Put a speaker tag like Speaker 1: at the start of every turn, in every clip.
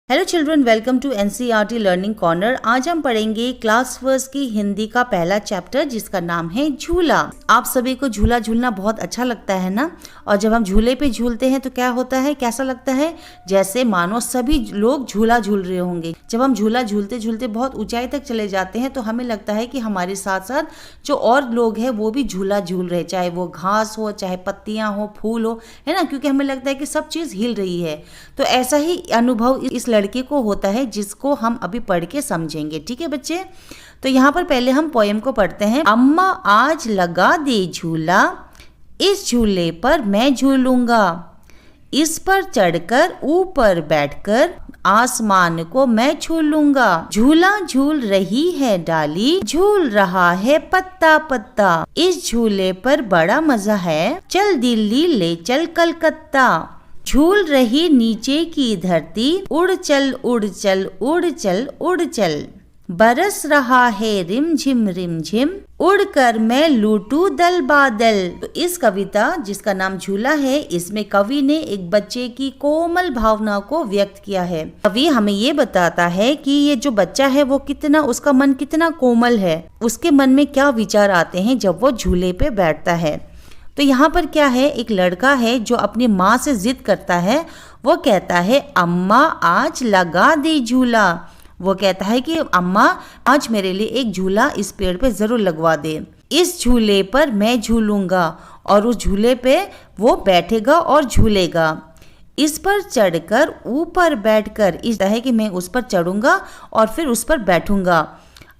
Speaker 1: Hello children, welcome to NCERT learning corner. आज हम पढ़ेंगे क्लास फर्स्ट की हिंदी का पहला चैप्टर जिसका नाम है झूला। आप सभी को झूला झूलना बहुत अच्छा लगता है ना। और जब हम झूले पे झूलते हैं तो क्या होता है, कैसा लगता है, जैसे मानो सभी लोग झूला झूल रहे होंगे। जब हम झूला झूलते झूलते बहुत ऊंचाई तक चले जाते हैं तो हमें लगता है कि हमारे साथ साथ जो और लोग हैं वो भी झूला झूल रहे, चाहे वो घास हो, चाहे पत्तियां हो, फूल हो, है ना, क्योंकि हमें लगता है कि सब चीज हिल रही है। तो ऐसा ही अनुभव इस लड़के को होता है जिसको हम अभी पढ़ के समझेंगे। ठीक है बच्चे, तो यहाँ पर पहले हम पोएम को पढ़ते हैं। अम्मा आज लगा दे झूला, इस झूले पर मैं झूलूंगा, इस पर चढ़कर ऊपर बैठकर आसमान को मैं छू लूंगा। झूला झूल रही है डाली, झूल रहा है पत्ता पत्ता, इस झूले पर बड़ा मजा है, चल दिल्ली ले चल कलकत्ता। झूल रही नीचे की धरती, उड़ चल उड़ चल उड़ चल उड़ चल, बरस रहा है रिमझिम रिमझिम, उड़कर मैं लूटू दल बादल। तो इस कविता जिसका नाम झूला है, इसमें कवि ने एक बच्चे की कोमल भावना को व्यक्त किया है। कवि हमें ये बताता है कि ये जो बच्चा है वो कितना, उसका मन कितना कोमल है, उसके मन में क्या विचार आते हैं जब वो झूले पे बैठता है। तो यहाँ पर क्या है, एक लड़का है जो अपनी माँ से जिद करता है। वो कहता है अम्मा आज लगा दे झूला। वो कहता है कि अम्मा आज मेरे लिए एक झूला इस पेड़ पे जरूर लगवा दे, इस झूले पर मैं झूलूंगा। और उस झूले पे वो बैठेगा और झूलेगा, इस पर चढ़कर ऊपर बैठकर, इस तरह कि मैं उस पर चढ़ूंगा और फिर उस पर बैठूंगा,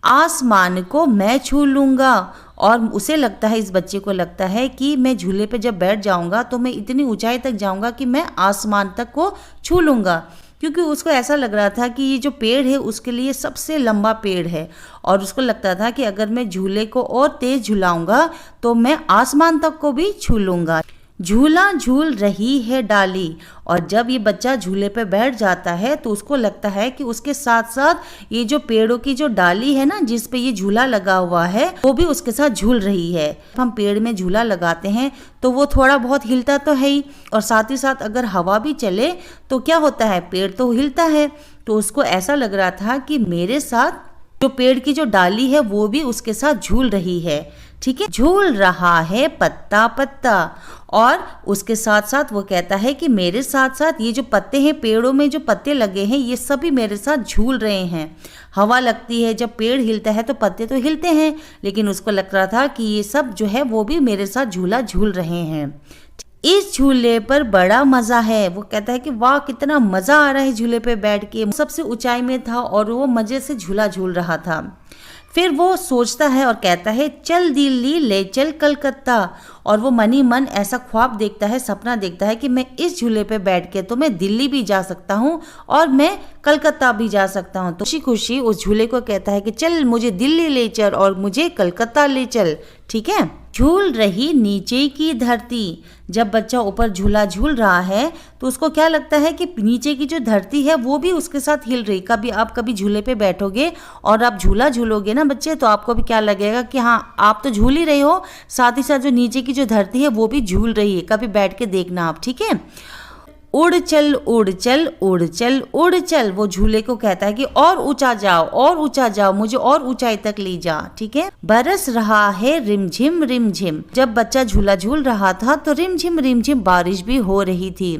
Speaker 1: आसमान को मैं छू लूंगा। और उसे लगता है, इस बच्चे को लगता है कि मैं झूले पे जब बैठ जाऊंगा तो मैं इतनी ऊंचाई तक जाऊंगा कि मैं आसमान तक को छू लूंगा, क्योंकि उसको ऐसा लग रहा था कि ये जो पेड़ है उसके लिए सबसे लंबा पेड़ है। और उसको लगता था कि अगर मैं झूले को और तेज झुलाऊंगा तो मैं आसमान तक को भी छू लूंगा। झूला झूल रही है डाली। और जब ये बच्चा झूले पे बैठ जाता है तो उसको लगता है कि उसके साथ साथ ये जो पेड़ों की जो डाली है ना, जिस पे ये झूला लगा हुआ है, वो भी उसके साथ झूल रही है। हम पेड़ में झूला लगाते हैं तो वो थोड़ा बहुत हिलता तो है ही, और साथ ही साथ अगर हवा भी चले तो क्या होता है, पेड़ तो हिलता है। तो उसको ऐसा लग रहा था कि मेरे साथ जो पेड़ की जो डाली है वो भी उसके साथ झूल रही है। ठीक है, झूल रहा है पत्ता पत्ता। और उसके साथ साथ वो कहता है कि मेरे साथ साथ ये जो पत्ते हैं, पेड़ों में जो पत्ते लगे हैं, ये सभी मेरे साथ झूल रहे हैं। हवा लगती है, जब पेड़ हिलता है तो पत्ते तो हिलते हैं, लेकिन उसको लग रहा था कि ये सब जो है वो भी मेरे साथ झूला झूल रहे हैं। इस झूले पर बड़ा मजा है। वो कहता है कि वाह कितना मजा आ रहा है झूले पे बैठ के। सबसे ऊंचाई में था और वो मजे से झूला झूल रहा था। फिर वो सोचता है और कहता है चल दिल्ली ले चल कलकत्ता। और वो मनी मन ऐसा ख्वाब देखता है, सपना देखता है कि मैं इस झूले पे बैठ के तो मैं दिल्ली भी जा सकता हूँ और मैं कलकत्ता भी जा सकता हूँ। तो खुशी खुशी उस झूले को कहता है कि चल मुझे दिल्ली ले चल और मुझे कलकत्ता ले चल। ठीक है, झूल रही नीचे की धरती। जब बच्चा ऊपर झूला झूल रहा है तो उसको क्या लगता है कि नीचे की जो धरती है वो भी उसके साथ हिल रही। कभी झूले पे बैठोगे और आप झूला झूलोगे ना बच्चे, तो आपको भी क्या लगेगा कि हाँ आप तो झूल ही रहे हो, साथ ही साथ जो नीचे की जो धरती है वो भी झूल रही है। कभी बैठ के देखना आप। ठीक है, उड़ चल उड़ चल उड़ चल उड़ चल। वो झूले को कहता है कि और ऊंचा जाओ और ऊंचा जाओ, मुझे और ऊंचाई तक ले जा। ठीक है, बरस रहा है रिमझिम रिमझिम। जब बच्चा झूला झूल रहा था तो रिमझिम रिमझिम बारिश भी हो रही थी।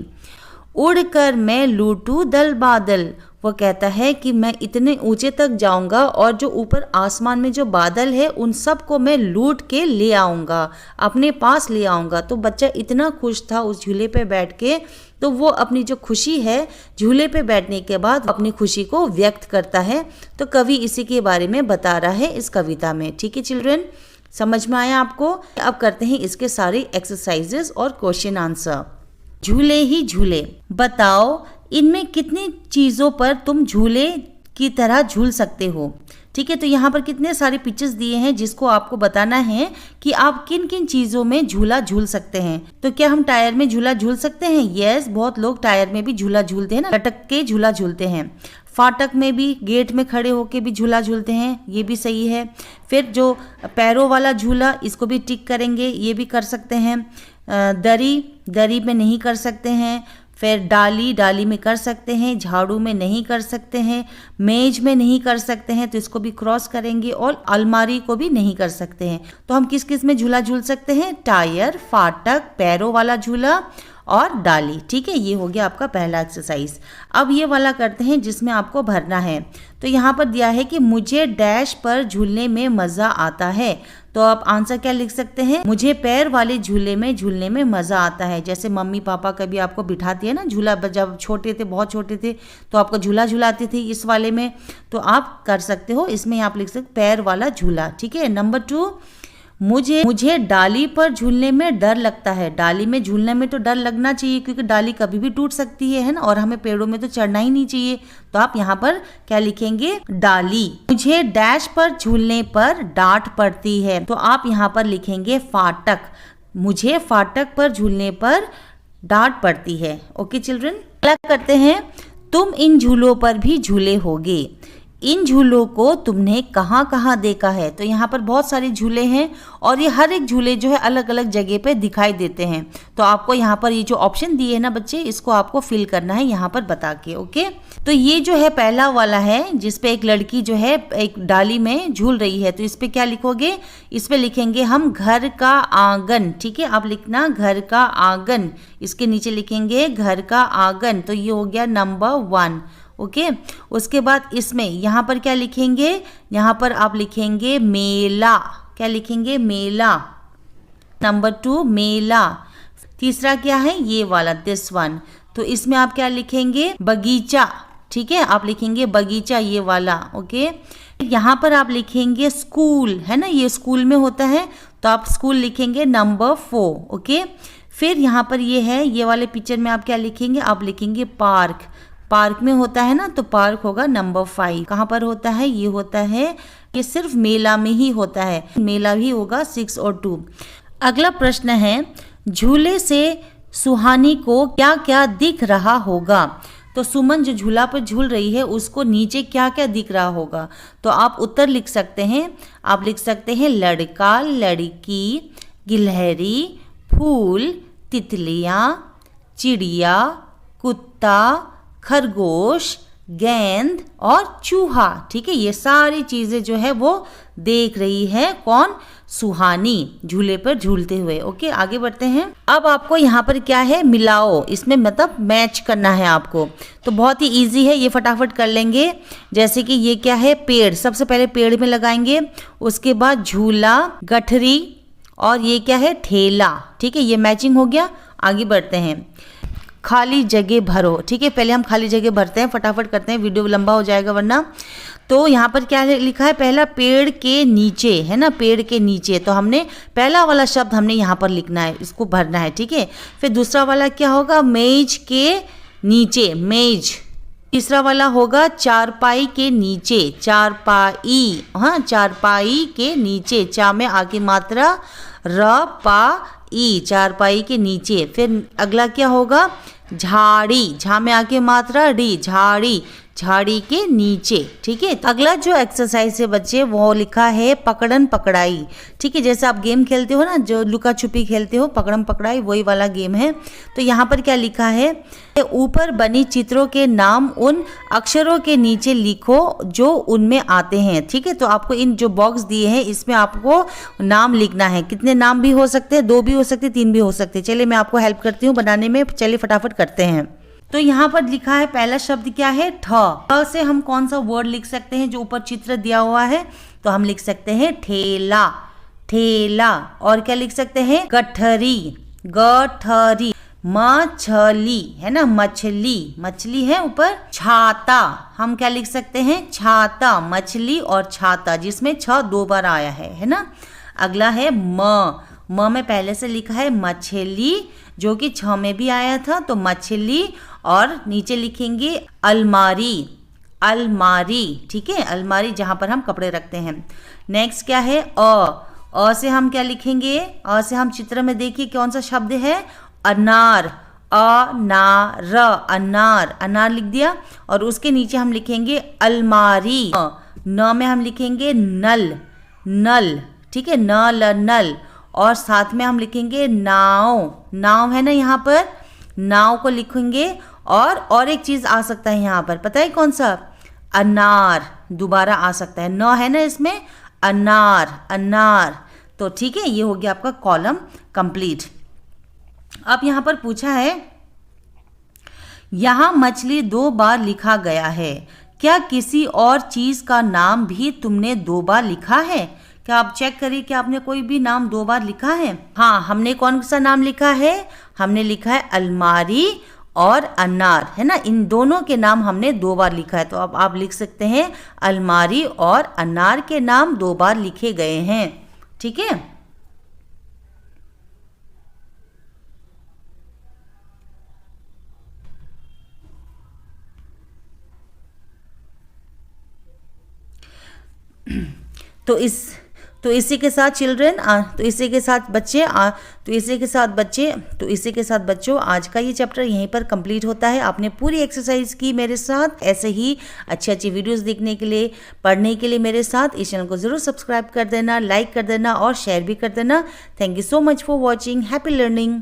Speaker 1: उड़कर मैं लूटू दल बादल। वो कहता है कि मैं इतने ऊंचे तक जाऊंगा और जो ऊपर आसमान में जो बादल है उन सब को मैं लूट के ले आऊंगा, अपने पास ले आऊंगा। तो बच्चा इतना खुश था उस झूले पे बैठ के, तो वो अपनी जो खुशी है झूले पे बैठने के बाद अपनी खुशी को व्यक्त करता है। तो कवि इसी के बारे में बता रहा है इस कविता में। ठीक है चिल्ड्रन, समझ में आया आपको? अब करते हैं इसके सारे एक्सरसाइजेस और क्वेश्चन आंसर। झूले ही झूले, बताओ इनमें कितनी चीजों पर तुम झूले की तरह झूल सकते हो। ठीक है, तो यहाँ पर कितने सारे पिक्चर्स दिए हैं जिसको आपको बताना है कि आप किन किन चीजों में झूला झूल सकते हैं। तो क्या हम टायर में झूला झूल सकते हैं? यस, बहुत लोग टायर में भी झूला झूलते हैं ना, लटक के झूला झूलते हैं। फाटक में भी, गेट में खड़े होके भी झूला झूलते हैं, ये भी सही है। फिर जो पैरों वाला झूला, इसको भी टिक करेंगे, ये भी कर सकते हैं। दरी में नहीं कर सकते हैं। फिर डाली, डाली में कर सकते हैं, झाड़ू में नहीं कर सकते हैं, मेज में नहीं कर सकते हैं, तो इसको भी क्रॉस करेंगे, और अलमारी को भी नहीं कर सकते हैं। तो हम किस किस में झूला झूल सकते हैं? टायर, फाटक, पैरों वाला झूला और डाली। ठीक है, ये हो गया आपका पहला एक्सरसाइज। अब ये वाला करते हैं जिसमें आपको भरना है। तो यहाँ पर दिया है कि मुझे डैश पर झूलने में मज़ा आता है। तो आप आंसर क्या लिख सकते हैं? मुझे पैर वाले झूले में झूलने में मज़ा आता है। जैसे मम्मी पापा कभी आपको बिठाती है ना झूला, जब छोटे थे, बहुत छोटे थे, तो आपको झूला झूलाती थी इस वाले में, तो आप कर सकते हो, इसमें आप लिख सकते पैर वाला झूला। ठीक है। नंबर 2, मुझे डाली पर झूलने में डर लगता है। डाली में झूलने में तो डर लगना चाहिए, क्योंकि डाली कभी भी टूट सकती है ना, और हमें पेड़ों में तो चढ़ना ही नहीं चाहिए। तो आप यहाँ पर क्या लिखेंगे? डाली। मुझे डैश पर झूलने पर डांट पड़ती है, तो आप यहाँ पर लिखेंगे फाटक। मुझे फाटक पर झूलने पर डांट पड़ती है। ओके चिल्ड्रन, अगला करते हैं, तुम इन झूलों पर भी झूले होगे। इन झूलों को तुमने कहाँ कहाँ देखा है? तो यहाँ पर बहुत सारे झूले हैं, और ये हर एक झूले जो है अलग अलग जगह पे दिखाई देते हैं। तो आपको यहाँ पर ये जो ऑप्शन दिए है ना बच्चे, इसको आपको फिल करना है यहाँ पर बता के। ओके, तो ये जो है पहला वाला है, जिसपे एक लड़की जो है एक डाली में झूल रही है। तो इस पे क्या लिखोगे? इस पे लिखेंगे हम घर का आंगन। ठीक है, आप लिखना घर का आंगन, इसके नीचे लिखेंगे घर का आंगन। तो ये हो गया नंबर 1। ओके, उसके बाद इसमें यहाँ पर क्या लिखेंगे? यहाँ पर आप लिखेंगे मेला। क्या लिखेंगे? मेला। नंबर 2 मेला। तीसरा क्या है? ये वाला, दिस वन। तो इसमें आप क्या लिखेंगे? बगीचा। ठीक है, आप लिखेंगे बगीचा, ये वाला। ओके, यहाँ पर आप लिखेंगे स्कूल, है ना, ये स्कूल में होता है, तो आप स्कूल लिखेंगे नंबर 4। ओके, फिर यहाँ पर ये है, ये वाले पिक्चर में आप क्या लिखेंगे? आप लिखेंगे पार्क। पार्क में होता है ना, तो पार्क होगा नंबर 5। कहाँ पर होता है? ये होता है, ये सिर्फ मेला में ही होता है, मेला भी होगा 6 और 2। अगला प्रश्न है, झूले से सुहानी को क्या क्या दिख रहा होगा? तो सुमन जो झूला पर झूल रही है, उसको नीचे क्या क्या दिख रहा होगा? तो आप उत्तर लिख सकते हैं। आप लिख सकते हैं लड़का, लड़की, गिलहरी, फूल, तितलियाँ, चिड़िया, कुत्ता, खरगोश, गेंद और चूहा। ठीक है, ये सारी चीजें जो है वो देख रही है कौन? सुहानी, झूले पर झूलते हुए। ओके, आगे बढ़ते हैं। अब आपको यहाँ पर क्या है? मिलाओ, इसमें मतलब मैच करना है आपको। तो बहुत ही इजी है, ये फटाफट कर लेंगे। जैसे कि ये क्या है? पेड़। सबसे पहले पेड़ में लगाएंगे, उसके बाद झूला, गठरी, और ये क्या है? ठेला। ठीक है, ये मैचिंग हो गया। आगे बढ़ते हैं, खाली जगह भरो। ठीक है, पहले हम खाली जगह भरते हैं, फटाफट करते हैं, वीडियो लंबा हो जाएगा वरना। तो यहाँ पर क्या लिखा है? पहला पेड़ के नीचे, है ना, पेड़ के नीचे। तो हमने पहला वाला शब्द हमने यहाँ पर लिखना है, इसको भरना है। ठीक है, फिर दूसरा वाला क्या होगा? मेज के नीचे, मेज। तीसरा वाला होगा चारपाई के नीचे, चारपाई। हाँ, चारपाई के नीचे, चा में आगे मात्रा, र पा ई, चारपाई के नीचे। फिर अगला क्या होगा? झाड़ी, झा में आके मात्रा डी, झाड़ी, झाड़ी के नीचे। ठीक है, अगला जो एक्सरसाइज है बच्चे, वो लिखा है पकड़न पकड़ाई। ठीक है, जैसे आप गेम खेलते हो ना, जो लुका छुपी खेलते हो, पकड़न पकड़ाई, वही वाला गेम है। तो यहाँ पर क्या लिखा है? ऊपर बनी चित्रों के नाम उन अक्षरों के नीचे लिखो जो उनमें आते हैं। ठीक है, तो आपको इन जो बॉक्स दिए हैं, इसमें आपको नाम लिखना है। कितने नाम भी हो सकते हैं? 2 भी हो सकते हैं, 3 भी हो सकते हैं। चलिए मैं आपको हेल्प करती हूँ बनाने में, चलिए फटाफट करते हैं। तो यहाँ पर लिखा है, पहला शब्द क्या है? ठ से हम कौन सा वर्ड लिख सकते हैं जो ऊपर चित्र दिया हुआ है? तो हम लिख सकते हैं ठेला, ठेला। और क्या लिख सकते हैं? गठरी, गठरी। मछली, है ना, मछली, मछली है ऊपर। छाता, हम क्या लिख सकते हैं? छाता, मछली और छाता, जिसमें छ 2 बार आया है ना। अगला है म में पहले से लिखा है मछली, जो कि छ में भी आया था, तो मछली। और नीचे लिखेंगे अलमारी, अलमारी। ठीक है, अलमारी, जहां पर हम कपड़े रखते हैं। नेक्स्ट क्या है? अ से हम क्या लिखेंगे? अ से हम चित्र में देखिए कौन सा शब्द है? अनार, अनार, अनार, अनार लिख दिया। और उसके नीचे हम लिखेंगे अलमारी। न में हम लिखेंगे नल, नल। ठीक है, नल, नल। और साथ में हम लिखेंगे नाव, नाव है ना यहाँ पर, नाव को लिखेंगे और एक चीज़ आ सकता है यहाँ पर, पता है कौन सा? अनार दोबारा आ सकता है, न है ना इसमें, अनार अनार। तो ठीक है, ये हो गया आपका कॉलम कंप्लीट। अब यहाँ पर पूछा है, यहाँ मछली 2 बार लिखा गया है, क्या किसी और चीज़ का नाम भी तुमने 2 बार लिखा है? क्या आप चेक करिए कि आपने कोई भी नाम 2 बार लिखा है? हाँ, हमने कौन सा नाम लिखा है? हमने लिखा है अलमारी और अनार, है ना। इन दोनों के नाम हमने 2 बार लिखा है। तो अब आप लिख सकते हैं अलमारी और अनार के नाम 2 बार लिखे गए हैं। ठीक है, तो इसी के साथ चिल्ड्रन, तो इसी के साथ बच्चे, तो इसी के साथ बच्चों आज का ये चैप्टर यहीं पर कंप्लीट होता है। आपने पूरी एक्सरसाइज की मेरे साथ। ऐसे ही अच्छी अच्छी वीडियोस देखने के लिए, पढ़ने के लिए मेरे साथ इस चैनल को ज़रूर सब्सक्राइब कर देना, लाइक कर देना और शेयर भी कर देना। Thank you so much for watching. Happy learning.